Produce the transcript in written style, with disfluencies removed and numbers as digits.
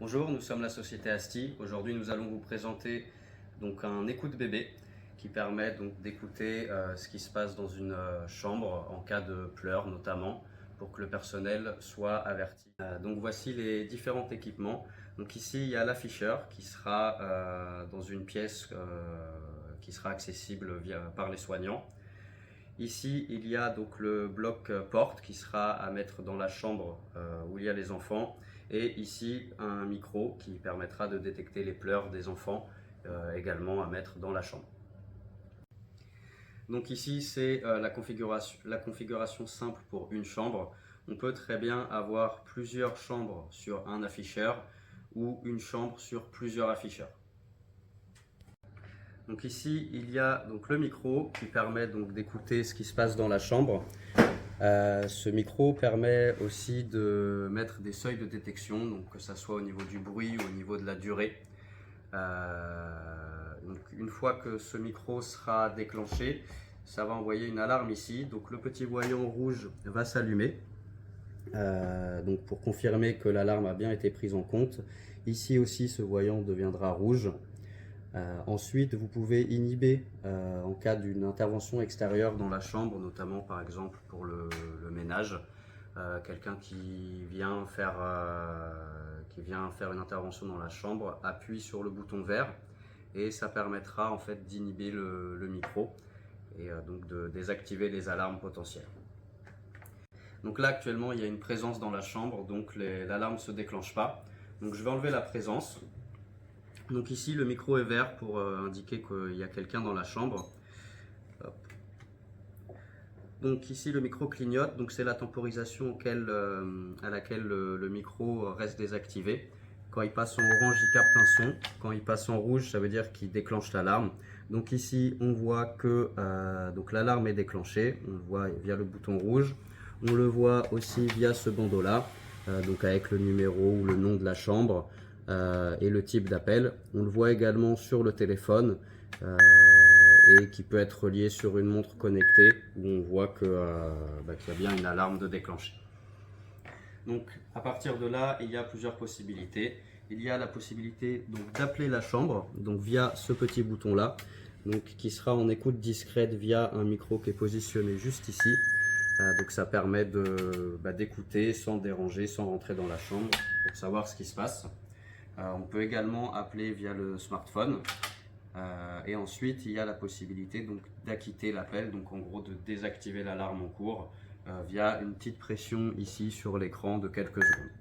Bonjour, nous sommes la société ASTI. Aujourd'hui, nous allons vous présenter donc un écoute-bébé qui permet donc d'écouter ce qui se passe dans une chambre en cas de pleurs notamment pour que le personnel soit averti. Donc voici les différents équipements. Donc ici, il y a l'afficheur qui sera dans une pièce qui sera accessible par les soignants. Ici, il y a donc le bloc porte qui sera à mettre dans la chambre où il y a les enfants. Et ici, un micro qui permettra de détecter les pleurs des enfants également à mettre dans la chambre. Donc ici, c'est la configuration simple pour une chambre. On peut très bien avoir plusieurs chambres sur un afficheur ou une chambre sur plusieurs afficheurs. Donc ici, il y a donc le micro qui permet donc d'écouter ce qui se passe dans la chambre. Ce micro permet aussi de mettre des seuils de détection, donc que ce soit au niveau du bruit ou au niveau de la durée. Donc une fois que ce micro sera déclenché, ça va envoyer une alarme ici. Donc le petit voyant rouge va s'allumer. Donc pour confirmer que l'alarme a bien été prise en compte. Ici aussi, ce voyant deviendra rouge. Ensuite, vous pouvez inhiber en cas d'une intervention extérieure dans la chambre, notamment par exemple pour le ménage. Quelqu'un qui vient faire une intervention dans la chambre appuie sur le bouton vert et ça permettra en fait d'inhiber le micro et donc de désactiver les alarmes potentielles. Donc là actuellement il y a une présence dans la chambre, donc l'alarme ne se déclenche pas. Donc je vais enlever la présence. Donc ici le micro est vert pour indiquer qu'il y a quelqu'un dans la chambre. Hop. Donc ici le micro clignote, donc c'est la temporisation à laquelle le micro reste désactivé. Quand il passe en orange, il capte un son. Quand il passe en rouge, ça veut dire qu'il déclenche l'alarme. Donc ici, on voit que l'alarme est déclenchée. On le voit via le bouton rouge. On le voit aussi via ce bandeau-là, donc avec le numéro ou le nom de la chambre et le type d'appel. On le voit également sur le téléphone et qui peut être relié sur une montre connectée où on voit qu'il y a bien une alarme de déclencher. Donc à partir de là, il y a plusieurs possibilités. Il y a la possibilité d'appeler la chambre donc via ce petit bouton là, donc qui sera en écoute discrète via un micro qui est positionné juste ici. Donc ça permet d'écouter sans déranger, sans rentrer dans la chambre pour savoir ce qui se passe. On peut également appeler via le smartphone. Et ensuite, il y a la possibilité d'acquitter l'appel, donc en gros de désactiver l'alarme en cours via une petite pression ici sur l'écran de quelques secondes.